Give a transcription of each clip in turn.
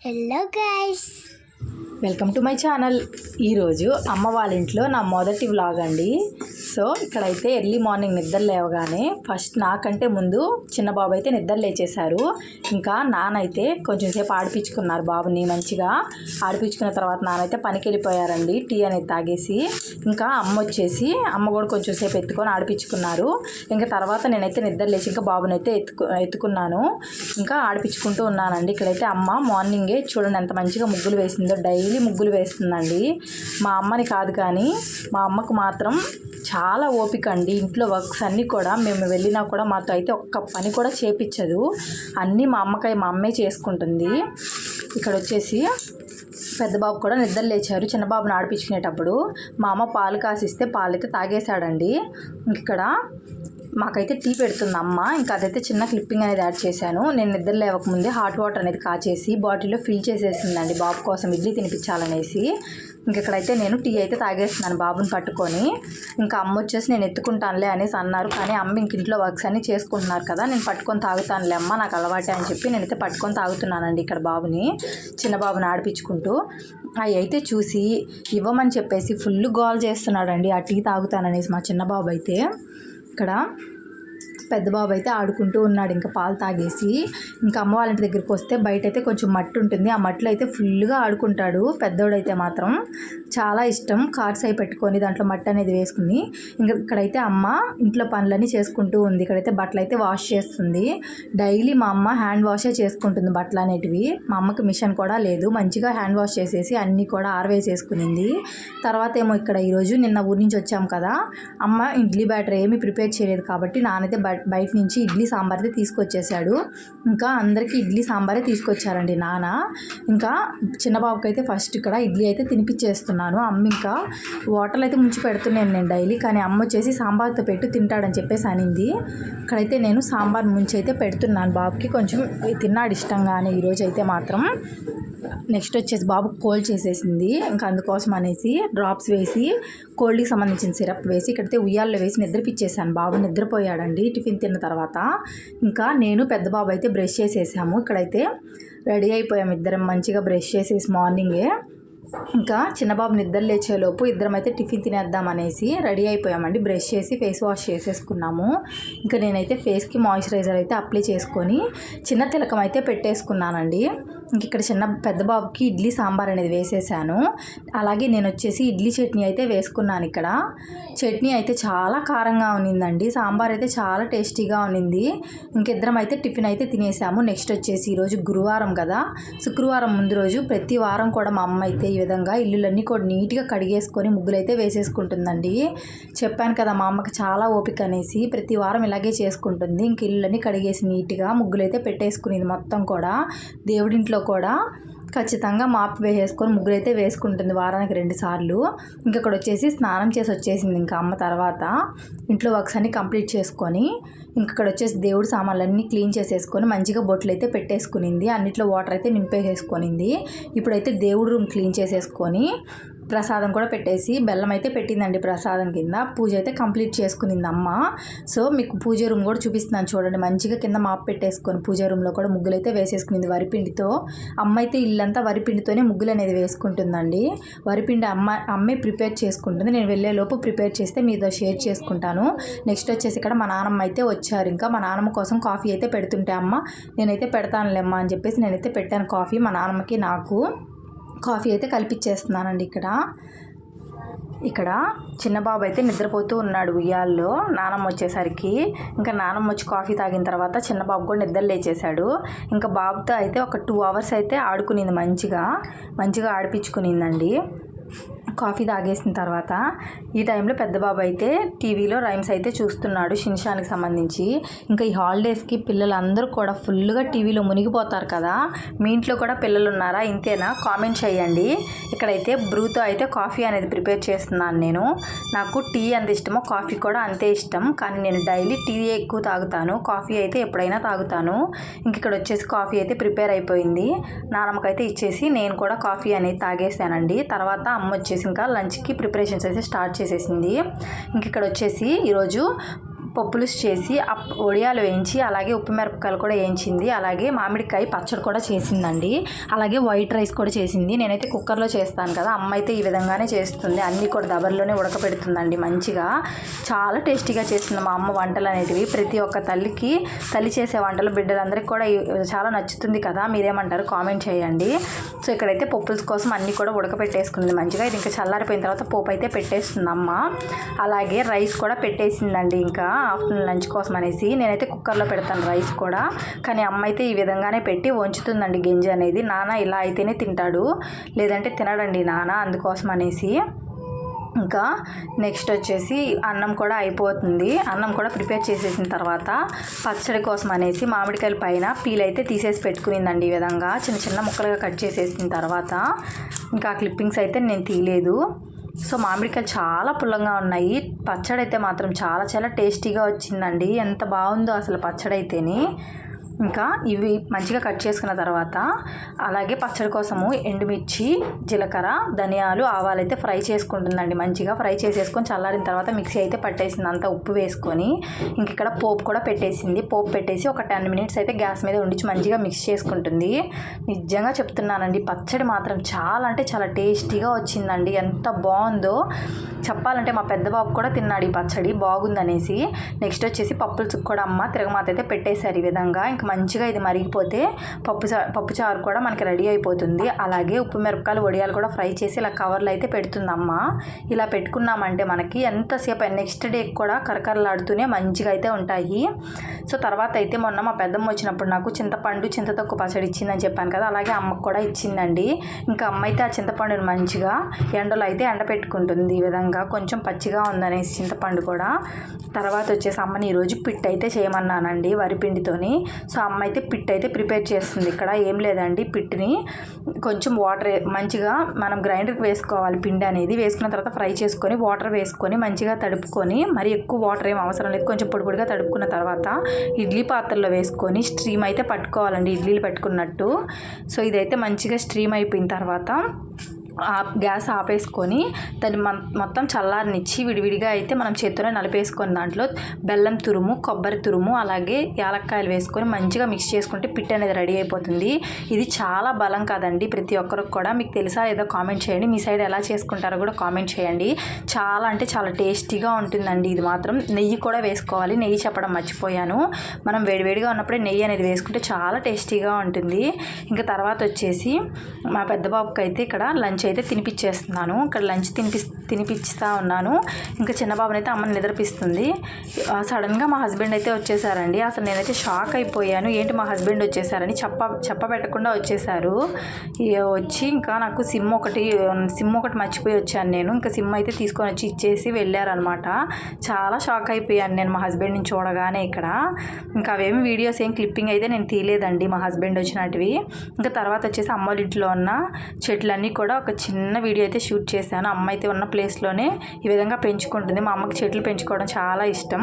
Hello guys, welcome to my channel. ఈరోజు అమ్మ వాళ్ళ ఇంట్లో నా మొదటి వ్లాగ్ అండి. సో ఇక్కడైతే ఎర్లీ మార్నింగ్ నిద్ర లేవగానే ఫస్ట్ నాకంటే ముందు చిన్న బాబు అయితే నిద్ర లేచేశారు. ఇంకా నానైతే కొంచెం సేపు ఆడిపించుకున్నారు బాబుని. మంచిగా ఆడిపించుకున్న తర్వాత నానైతే పనికి వెళ్ళిపోయారండి టీ అనేది తాగేసి. ఇంకా అమ్మ కూడా కొంచెం సేపు ఎత్తుకొని ఆడిపించుకున్నారు. ఇంకా తర్వాత నేనైతే నిద్ర లేచి ఇంకా బాబుని అయితే ఎత్తుకున్నాను. ఇంకా ఆడిపించుకుంటూ ఉన్నానండి. ఇక్కడైతే అమ్మ మార్నింగే చూడండి ఎంత మంచిగా ముగ్గులు వేసిందో. డైలీ ముగ్గులు వేస్తుందండి. మా అమ్మని కాదు కానీ మా అమ్మకు మాత్రం చాలా ఓపిక అండి. ఇంట్లో వర్క్స్ అన్నీ కూడా మేము వెళ్ళినా కూడా మాతో అయితే ఒక్క పని కూడా చేపించదు. అన్నీ మా అమ్మే చేసుకుంటుంది. ఇక్కడ వచ్చేసి పెద్ద బాబు కూడా నిద్ర లేచారు. చిన్న బాబుని ఆడిపించుకునేటప్పుడు మా అమ్మ పాలు కాసిస్తే పాలైతే తాగేశాడండి. ఇక్కడ మాకైతే టీ పెడుతుంది అమ్మ. ఇంకా అదైతే చిన్న క్లిప్పింగ్ అనేది యాడ్ చేశాను. నేను నిద్ర లేవకముందే హాట్ వాటర్ అనేది కాచేసి బాటిల్లో ఫిల్ చేసేసిందండి బాబు కోసం ఇడ్లీ తినిపించాలనేసి. ఇక్కడైతే నేను టీ అయితే తాగేస్తున్నాను బాబుని పట్టుకొని. ఇంకా అమ్మ వచ్చేసి నేను ఎత్తుకుంటానులే అనేసి అన్నారు. కానీ అమ్మ ఇంట్లో వర్క్స్ అన్నీ చేసుకుంటున్నారు కదా, నేను పట్టుకొని తాగుతానులే అమ్మ, నాకు అలవాటే అని చెప్పి నేనైతే పట్టుకొని తాగుతున్నానండి. ఇక్కడ బాబుని, చిన్న బాబుని ఆడిపించుకుంటూ అవి అయితే చూసి ఇవ్వమని చెప్పేసి ఫుల్ గోల్ చేస్తున్నాడండి ఆ టీ తాగుతాననేసి మా చిన్న బాబు అయితే. ఇక్కడ పెద్ద బాబు అయితే ఆడుకుంటూ ఉన్నాడు ఇంకా పాలు తాగేసి. ఇంకా అమ్మ వాళ్ళ ఇంటి దగ్గరికి వస్తే బయట అయితే కొంచెం మట్టి ఉంటుంది. ఆ మట్టిలో అయితే ఫుల్గా ఆడుకుంటాడు. పెద్దోడైతే మాత్రం చాలా ఇష్టం. కార్స్ అయి పెట్టుకొని దాంట్లో మట్టి అనేది వేసుకుని. ఇంకా ఇక్కడైతే అమ్మ ఇంట్లో పనులన్నీ చేసుకుంటూ ఉంది. ఇక్కడైతే బట్టలు అయితే వాష్ చేస్తుంది. డైలీ మా అమ్మ హ్యాండ్ వాషే చేసుకుంటుంది బట్టలు అనేటివి. మా అమ్మకి మిషన్ కూడా లేదు. మంచిగా హ్యాండ్ వాష్ చేసేసి అన్నీ కూడా ఆరవేసేసుకునింది. తర్వాత ఏమో ఇక్కడ ఈరోజు నిన్న ఊరి నుంచి వచ్చాం కదా, అమ్మ ఇడ్లీ బ్యాటర్ ఏమీ ప్రిపేర్ చేయలేదు కాబట్టి నానైతే బయట నుంచి ఇడ్లీ సాంబార్ అయితే తీసుకొచ్చేసాడు. ఇంకా అందరికీ ఇడ్లీ సాంబారే తీసుకొచ్చారండి నాన్న. ఇంకా చిన్నబాబుకి అయితే ఫస్ట్ ఇక్కడ ఇడ్లీ అయితే తినిపించేస్తున్నాను. అమ్మ ఇంకా వాటర్లు అయితే ముంచి పెడుతున్నాను నేను డైలీ, కానీ అమ్మ వచ్చేసి సాంబార్తో పెట్టు తింటాడని చెప్పేసి అనింది. ఇక్కడైతే నేను సాంబార్ ముంచి అయితే పెడుతున్నాను బాబుకి. కొంచెం తిన్నాడు ఇష్టంగానే ఈరోజు అయితే మాత్రం. నెక్స్ట్ వచ్చేసి బాబు కోల్డ్ చేసేసింది. ఇంకా అందుకోసం అనేసి డ్రాప్స్ వేసి కోల్డ్కి సంబంధించిన సిరప్ వేసి ఇక్కడైతే ఉయ్యాల్లో వేసి నిద్రపిచ్చేసాను. బాబు నిద్రపోయాడండి టిఫిన్ తిన్న తర్వాత. ఇంకా నేను పెద్ద బాబు అయితే బ్రష్ చేసేసాము. ఇక్కడైతే రెడీ అయిపోయాము ఇద్దరం మంచిగా బ్రష్ చేసేసి మార్నింగే. ఇంకా చిన్నబాబు నిద్ర లేచేలోపు ఇద్దరం అయితే టిఫిన్ తినేద్దాం అనేసి రెడీ అయిపోయామండి. బ్రష్ చేసి ఫేస్ వాష్ చేసేసుకున్నాము. ఇంకా నేనైతే ఫేస్కి మాయిశ్చరైజర్ అయితే అప్లై చేసుకొని చిన్న తిలకం అయితే పెట్టేసుకున్నానండి. ఇంక ఇక్కడ పెద్ద బాబుకి ఇడ్లీ సాంబార్ అనేది వేసేసాను. అలాగే నేను వచ్చేసి ఇడ్లీ చట్నీ అయితే వేసుకున్నాను. ఇక్కడ చట్నీ అయితే చాలా కారంగా ఉన్నిందండి. సాంబార్ అయితే చాలా టేస్టీగా ఉన్నింది. ఇంకిద్దరం అయితే టిఫిన్ అయితే తినేసాము. నెక్స్ట్ వచ్చేసి ఈరోజు గురువారం కదా, శుక్రవారం ముందు రోజు ప్రతి వారం కూడా మా అమ్మ అయితే ఈ విధంగా ఇల్లులన్నీ కూడా నీట్గా కడిగేసుకొని ముగ్గులు అయితే వేసేసుకుంటుందండి. చెప్పాను కదా మా అమ్మకి చాలా ఓపిక అనేసి, ప్రతి వారం ఇలాగే చేసుకుంటుంది. ఇంక ఇల్లులన్నీ కడిగేసి నీట్గా ముగ్గులు అయితే పెట్టేసుకునేది మొత్తం కూడా. దేవుడింట్లో కూడా ఖచ్చితంగా మాపు వేసేసుకొని ముగ్గురు అయితే వేసుకుంటుంది వారానికి 2 సార్లు. ఇంకా ఇక్కడ వచ్చేసి స్నానం చేసి వచ్చేసింది ఇంకా అమ్మ. తర్వాత ఇంట్లో వర్క్స్ అన్నీ కంప్లీట్ చేసుకొని ఇక్కడ వచ్చేసి దేవుడి సామాన్లన్నీ క్లీన్ చేసేసుకొని మంచిగా బొట్లు అయితే పెట్టేసుకునింది. అన్నిట్లో వాటర్ అయితే నింపేసేసుకునింది. ఇప్పుడైతే దేవుడి రూమ్ క్లీన్ చేసేసుకొని ప్రసాదం కూడా పెట్టేసి బెల్లం అయితే పెట్టిందండి ప్రసాదం కింద. పూజ అయితే కంప్లీట్ చేసుకునింది అమ్మ. సో మీకు పూజ రూమ్ కూడా చూపిస్తున్నాను చూడండి. మంచిగా కింద మాప్ పెట్టేసుకొని పూజ రూమ్లో కూడా ముగ్గులు అయితే వేసేసుకునింది వరిపిండితో. అమ్మ అయితే ఇల్లంతా వరిపిండితోనే ముగ్గులు అనేది వేసుకుంటుందండి. వరిపిండి అమ్మే ప్రిపేర్ చేసుకుంటుంది. నేను వెళ్ళేలోపు ప్రిపేర్ చేస్తే మీతో షేర్ చేసుకుంటాను. నెక్స్ట్ వచ్చేసి ఇక్కడ మా నాన్నమ్మ అయితే వచ్చారు. ఇంకా మా నాన్నమ్మ కోసం కాఫీ అయితే పెడుతుంటే అమ్మ నేనైతే పెడతానులేమ్మా అని చెప్పేసి నేనైతే పెట్టాను కాఫీ. మా నాన్నమ్మకి నాకు కాఫీ అయితే కలిపిచ్చేస్తున్నానండి. ఇక్కడ చిన్న బాబు అయితే నిద్రపోతూ ఉన్నాడు ఉయ్యాల్లో నానమ్మ వచ్చేసరికి. ఇంకా నానమ్మ వచ్చి కాఫీ తాగిన తర్వాత చిన్న బాబు కూడా నిద్ర లేచేశాడు. ఇంకా బాబుతో అయితే ఒక 2 అవర్స్ అయితే ఆడుకునింది. మంచిగా ఆడిపించుకునిందండి కాఫీ తాగేసిన తర్వాత. ఈ టైంలో పెద్ద బాబు అయితే టీవీలో రైమ్స్ అయితే చూస్తున్నాడు షిన్షాన్కి సంబంధించి. ఇంకా ఈ హాలిడేస్కి పిల్లలందరూ కూడా ఫుల్గా టీవీలో మునిగిపోతారు కదా. మీ ఇంట్లో కూడా పిల్లలు ఉన్నారా? ఇంతేనా? కామెంట్ చేయండి. ఇక్కడైతే బ్రూతో అయితే కాఫీ అనేది ప్రిపేర్ చేస్తున్నాను నేను. నాకు టీ అంత ఇష్టమో కాఫీ కూడా అంతే ఇష్టం. కానీ నేను డైలీ టీ ఎక్కువ తాగుతాను, కాఫీ అయితే ఎప్పుడైనా తాగుతాను. ఇంక ఇక్కడ వచ్చేసి కాఫీ అయితే ప్రిపేర్ అయిపోయింది. నానమ్మకైతే ఇచ్చేసి నేను కూడా కాఫీ అనేది తాగేసానండి. తర్వాత అమ్మ వచ్చేసి ఇంకా లంచ్కి ప్రిపరేషన్స్ అయితే స్టార్ట్ చేసేసింది. ఇంక ఇక్కడ వచ్చేసి ఈరోజు పప్పులుసు చేసి వడియాలు వేయించి అలాగే ఉప్పు మిరపకాయలు కూడా వేయించింది. అలాగే మామిడికాయ పచ్చడి కూడా చేసిందండి. అలాగే వైట్ రైస్ కూడా చేసింది. నేనైతే కుక్కర్లో చేస్తాను కదా, అమ్మ అయితే ఈ విధంగానే చేస్తుంది. అన్నీ కూడా దబర్లోనే ఉడకపెడుతుందండి మంచిగా. చాలా టేస్టీగా చేస్తుంది మా అమ్మ వంటలు అనేటివి. ప్రతి ఒక్క తల్లి చేసే వంటలు బిడ్డలందరికీ కూడా చాలా నచ్చుతుంది కదా, మీరేమంటారు కామెంట్ చేయండి. సో ఇక్కడైతే పప్పులుసు కోసం అన్నీ కూడా ఉడకపెట్టేసుకుంది మంచిగా. ఇది ఇంకా చల్లారిపోయిన తర్వాత పోపు అయితే పెట్టేస్తుంది అమ్మ. అలాగే రైస్ కూడా పెట్టేసిందండి ఇంకా ఆఫ్టర్నూన్ లంచ్ కోసం అనేసి. నేనైతే కుక్కర్లో పెడతాను రైస్ కూడా, కానీ అమ్మ అయితే ఈ విధంగానే పెట్టి వంచుతుందండి గింజ అనేది. నాన్న ఇలా అయితేనే తింటాడు, లేదంటే తినడండి నాన్న, అందుకోసం అనేసి. ఇంకా నెక్స్ట్ వచ్చేసి అన్నం కూడా అయిపోతుంది. అన్నం కూడా ప్రిపేర్ చేసేసిన తర్వాత పచ్చడి కోసం అనేసి మామిడికాయల పైన పీల్ అయితే తీసేసి పెట్టుకునిందండి. ఈ విధంగా చిన్న చిన్న ముక్కలుగా కట్ చేసేసిన తర్వాత ఇంకా క్లిప్పింగ్స్ అయితే నేను తీయలేదు. సో మామిడికాయలు చాలా పుల్లంగా ఉన్నాయి. పచ్చడి అయితే మాత్రం చాలా చాలా టేస్టీగా వచ్చిందండి. ఎంత బాగుందో అసలు పచ్చడి అయితేని. ఇంకా ఇవి మంచిగా కట్ చేసుకున్న తర్వాత అలాగే పచ్చడి కోసము ఎండుమిర్చి, జీలకర్ర, ధనియాలు, ఆవాలు అయితే ఫ్రై చేసుకుంటుందండి. మంచిగా ఫ్రై చేసేసుకొని చల్లారిన తర్వాత మిక్సీ అయితే పట్టేసింది అంతా ఉప్పు వేసుకొని. ఇంక ఇక్కడ పోపు కూడా పెట్టేసింది. పోపు పెట్టేసి ఒక 10 మినిట్స్ అయితే గ్యాస్ మీద ఉండిచి మంచిగా మిక్స్ చేసుకుంటుంది. నిజంగా చెప్తున్నానండి, పచ్చడి మాత్రం చాలా అంటే చాలా టేస్టీగా వచ్చిందండి. ఎంత బాగుందో చెప్పాలంటే మా పెద్ద బాబు కూడా తిన్నాడు ఈ పచ్చడి బాగుందనేసి. నెక్స్ట్ వచ్చేసి పప్పులుసుకు కూడా అమ్మ తిరగమాత అయితే పెట్టేశారు ఈ విధంగా. ఇంకా మంచిగా ఇది మరిగిపోతే పప్పుచారు కూడా మనకి రెడీ అయిపోతుంది. అలాగే ఉప్పు మిరపకాయలు వడియాలు కూడా ఫ్రై చేసి ఇలా కవర్లో అయితే పెడుతుందమ్మ. ఇలా పెట్టుకున్నామంటే మనకి ఎంతసేపు నెక్స్ట్ డే కూడా కరకరలాడుతూనే మంచిగా అయితే ఉంటాయి. సో తర్వాత అయితే మొన్న మా పెద్దమ్మ వచ్చినప్పుడు నాకు చింతపండు చింతతొక్కు పచ్చడి ఇచ్చిందని చెప్పాను కదా, అలాగే అమ్మకు కూడా ఇచ్చిందండి. ఇంకా అమ్మ అయితే ఆ చింతపండుని మంచిగా ఎండలో అయితే ఎండపెట్టుకుంటుంది. ఈ విధంగా కొంచెం పచ్చిగా ఉందనేసి చింతపండు కూడా. తర్వాత వచ్చేసి అమ్మని ఈరోజు పిట్ అయితే చేయమన్నానండి వరిపిండితోని. సో అమ్మ అయితే పిట్ అయితే ప్రిపేర్ చేస్తుంది. ఇక్కడ ఏం లేదండి, పిట్ని కొంచెం వాటర్ మంచిగా మనం గ్రైండర్కి వేసుకోవాలి. పిండి అనేది వేసుకున్న తర్వాత ఫ్రై చేసుకొని వాటర్ వేసుకొని మంచిగా తడుపుకొని, మరి ఎక్కువ వాటర్ ఏం అవసరం లేదు, కొంచెం పొడి పొడిగా తడుపుకున్న తర్వాత ఇడ్లీ పాత్రలో వేసుకొని స్ట్రీమ్ అయితే పట్టుకోవాలండి, ఇడ్లీలు పెట్టుకున్నట్టు. సో ఇదైతే మంచిగా స్ట్రీమ్ అయిపోయిన తర్వాత గ్యాస్ ఆపేసుకొని దాన్ని మొత్తం చల్లారనిచ్చి విడివిడిగా అయితే మనం చేత్తోనే నలిపేసుకొని దాంట్లో బెల్లం తురుము, కొబ్బరి తురుము, అలాగే యాలక్కాయలు వేసుకొని మంచిగా మిక్స్ చేసుకుంటే పిట్ అనేది రెడీ అయిపోతుంది. ఇది చాలా బలం కాదండి ప్రతి ఒక్కరికి కూడా. మీకు తెలుసా ఏదో కామెంట్ చేయండి, మీ సైడ్ ఎలా చేసుకుంటారో కూడా కామెంట్ చేయండి. చాలా అంటే చాలా టేస్టీగా ఉంటుందండి. ఇది మాత్రం నెయ్యి కూడా వేసుకోవాలి. నెయ్యి చెప్పడం మర్చిపోయాను. మనం వేడివేడిగా ఉన్నప్పుడే నెయ్యి అనేది వేసుకుంటే చాలా టేస్టీగా ఉంటుంది. ఇంకా తర్వాత వచ్చేసి మా పెద్ద బాబుకి అయితే ఇక్కడ లంచ్ అయితే తినిపించేస్తున్నాను. ఇక్కడ లంచ్ తినిపిస్తా ఉన్నాను. ఇంకా చిన్నబాబుని అయితే అమ్మని నిద్రపిస్తుంది. సడన్గా మా హస్బెండ్ అయితే వచ్చేసారండి. అసలు నేనైతే షాక్ అయిపోయాను, ఏంటి మా హస్బెండ్ వచ్చేసారని. చెప్పబెట్టకుండా వచ్చేసారు. వచ్చి ఇంకా నాకు సిమ్ ఒకటి మర్చిపోయి వచ్చాను నేను. ఇంకా సిమ్ అయితే తీసుకొని వచ్చి ఇచ్చేసి వెళ్ళారనమాట. చాలా షాక్ అయిపోయాను నేను మా హస్బెండ్ని చూడగానే. ఇక్కడ ఇంకా అవేమి వీడియోస్ ఏం క్లిప్పింగ్ అయితే నేను తీయలేదండి మా హస్బెండ్ వచ్చినట్టువి. ఇంకా తర్వాత వచ్చేసి అమ్మ వాళ్ళ ఇంట్లో ఉన్న చెట్లన్నీ కూడా ఒక చిన్న వీడియో అయితే షూట్ చేశాను. అమ్మ అయితే ఉన్న ప్లేస్లోనే ఈ విధంగా పెంచుకుంటుంది. మా అమ్మకి చెట్లు పెంచుకోవడం చాలా ఇష్టం.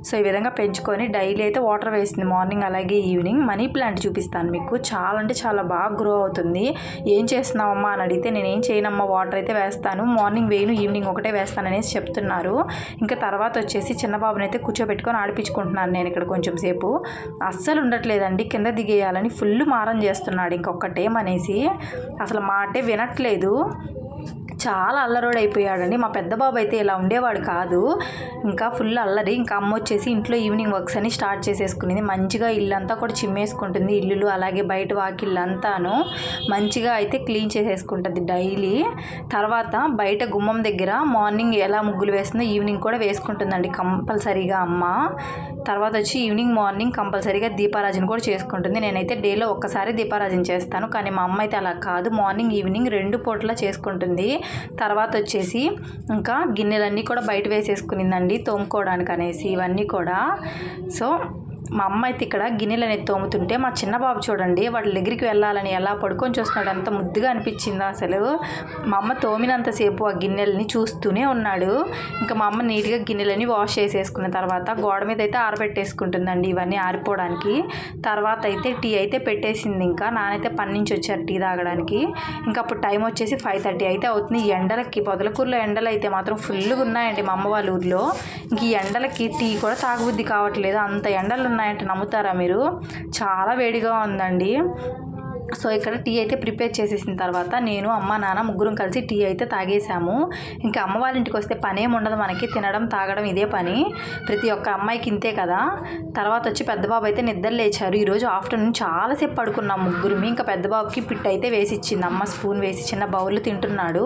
సో ఈ విధంగా పెంచుకొని డైలీ అయితే వాటర్ వేస్తుంది, మార్నింగ్ అలాగే ఈవినింగ్. మనీ ప్లాంట్ చూపిస్తాను మీకు. చాలా అంటే చాలా బాగా గ్రో అవుతుంది. ఏం చేస్తున్నావమ్మా అని అడిగితే నేను ఏం చేయనమ్మా, వాటర్ అయితే వేస్తాను, మార్నింగ్ వేయను ఈవినింగ్ ఒకటే వేస్తాను అనేసి చెప్తున్నారు. ఇంకా తర్వాత వచ్చేసి చిన్నబాబుని అయితే కూర్చోబెట్టుకొని ఆడిపించుకుంటున్నాను నేను ఇక్కడ కొంచెం సేపు. అస్సలు ఉండట్లేదండి, కింద దిగేయాలని ఫుల్ మారం చేస్తున్నాడు ఇంకొకటేమనేసి. అసలు మాటే వినట్లేదు. చాలా అల్లరోడు అయిపోయాడండి. మా పెద్ద బాబు అయితే ఇలా ఉండేవాడు కాదు, ఇంకా ఫుల్ అల్లరి. ఇంకా అమ్మ వచ్చేసి ఇంట్లో ఈవినింగ్ వర్క్స్ అని స్టార్ట్ చేసేసుకునేది. మంచిగా ఇల్లంతా కూడా చిమ్మేసుకుంటుంది, ఇల్లులు అలాగే బయట వాకిళ్ళంతాను మంచిగా అయితే క్లీన్ చేసేసుకుంటుంది డైలీ. తర్వాత బయట గుమ్మం దగ్గర మార్నింగ్ ఎలా ముగ్గులు వేస్తుందో ఈవినింగ్ కూడా వేసుకుంటుందండి కంపల్సరీగా అమ్మ. తర్వాత వచ్చి ఈవినింగ్ మార్నింగ్ కంపల్సరీగా దీపారాజన కూడా చేసుకుంటుంది. నేనైతే డేలో ఒక్కసారి దీపారాజన చేస్తాను, కానీ మా అమ్మ అయితే అలా కాదు, మార్నింగ్ ఈవినింగ్ 2 పూటలా చేసుకుంటుంది. తర్వాత వచ్చేసి ఇంకా గిన్నెలన్నీ కూడా బయట వేసేసుకునిందండి తోముకోవడానికి అనేసి ఇవన్నీ కూడా. సో మా అమ్మ అయితే ఇక్కడ గిన్నెలు అనేది తోముతుంటే మా చిన్న బాబు చూడండి వాళ్ళ దగ్గరికి వెళ్ళాలని ఎలా పడుకొని చూస్తున్నాడు. అంత ముద్దుగా అనిపించిందో అసలు. మా అమ్మ తోమినంతసేపు ఆ గిన్నెలని చూస్తూనే ఉన్నాడు. ఇంకా మా అమ్మ నీట్గా గిన్నెలని వాష్ చేసేసుకున్న తర్వాత గోడ మీద అయితే ఆరబెట్టేసుకుంటుందండి ఇవన్నీ ఆరిపోవడానికి. తర్వాత అయితే టీ అయితే పెట్టేసింది. ఇంకా నానైతే పని నుంచి వచ్చారు టీ తాగడానికి. ఇంకా అప్పుడు టైం వచ్చేసి 5:30 అయితే అవుతుంది. ఈ ఎండలకి పొదలకూరులో ఎండలు అయితే మాత్రం ఫుల్గా ఉన్నాయండి మా అమ్మ వాళ్ళ ఊర్లో. ఇంక ఈ ఎండలకి టీ కూడా తాగబుద్ధి కావట్లేదు. అంత ఎండలు ఉన్నాయంటే నమ్ముతారా మీరు? చాలా వేడిగా ఉందండి. సో ఇక్కడ టీ అయితే ప్రిపేర్ చేసేసిన తర్వాత నేను అమ్మ నాన్న ముగ్గురం కలిసి టీ అయితే తాగేసాము. ఇంకా అమ్మ వాళ్ళ ఇంటికి వస్తే పని ఏమి ఉండదు మనకి, తినడం తాగడం ఇదే పని. ప్రతి ఒక్క అమ్మాయికి ఇంతే కదా. తర్వాత వచ్చి పెద్ద బాబు అయితే నిద్ర లేచారు. ఈరోజు ఆఫ్టర్నూన్ చాలాసేపు పడుకున్నాం ముగ్గురిమి. ఇంకా పెద్ద బాబుకి పిట్ అయితే వేసి ఇచ్చింది అమ్మ, స్పూన్ వేసి చిన్న బౌల్ తింటున్నాడు.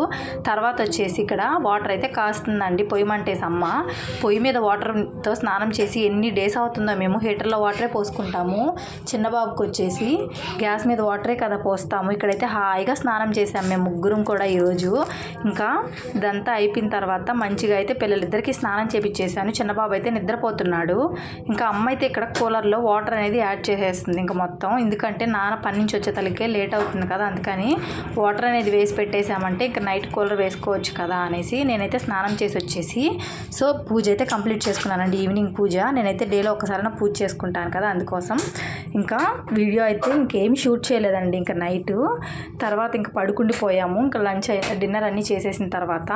తర్వాత వచ్చేసి ఇక్కడ వాటర్ అయితే కాస్తుందండి పొయ్యి మంటేసి అమ్మ. పొయ్యి మీద వాటర్తో స్నానం చేసి ఎన్ని డేస్ అవుతుందో మేము హీటర్లో వాటరే పోసుకుంటాము. చిన్న బాబుకి వచ్చేసి గ్యాస్ మీద వాటర్ కదా పోస్తాము. ఇక్కడైతే హాయిగా స్నానం చేసాం మేము ముగ్గురం కూడా ఈరోజు. ఇంకా ఇదంతా అయిపోయిన తర్వాత మంచిగా అయితే పిల్లలిద్దరికీ స్నానం చేపించేసాను. చిన్నబాబు అయితే నిద్రపోతున్నాడు. ఇంకా అమ్మ అయితే ఇక్కడ కూలర్లో వాటర్ అనేది యాడ్ చేసేస్తుంది ఇంకా మొత్తం. ఎందుకంటే నాన్న పని నుంచి వచ్చే తలకే లేట్ అవుతుంది కదా, అందుకని వాటర్ అనేది వేసి పెట్టేసామంటే ఇంకా నైట్ కూలర్ వేసుకోవచ్చు కదా అనేసి నేనైతే స్నానం చేసి వచ్చేసి సో పూజ అయితే కంప్లీట్ చేసుకున్నానండి. ఈవినింగ్ పూజ నేనైతే డేలో ఒకసారైనా పూజ చేసుకుంటాను కదా, అందుకోసం. ఇంకా వీడియో అయితే ఇంకేం షూట్ చేయలేదండి ఇంకా నైట్. తర్వాత ఇంకా పడుకుండిపోయాము. ఇంకా లంచ్ డిన్నర్ అన్నీ చేసేసిన తర్వాత.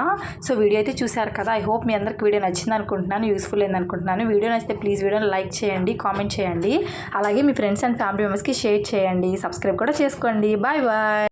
సో వీడియో అయితే చూశారు కదా. ఐ హోప్ మీ అందరికి వీడియో నచ్చింది అనుకుంటున్నాను, యూస్ఫుల్ అయింది అనుకుంటున్నాను. వీడియో నచ్చితే ప్లీజ్ వీడియోని లైక్ చేయండి, కామెంట్ చేయండి. అలాగే మీ ఫ్రెండ్స్ అండ్ ఫ్యామిలీ మెంబర్స్కి షేర్ చేయండి, సబ్స్క్రైబ్ కూడా చేసుకోండి. Bye bye.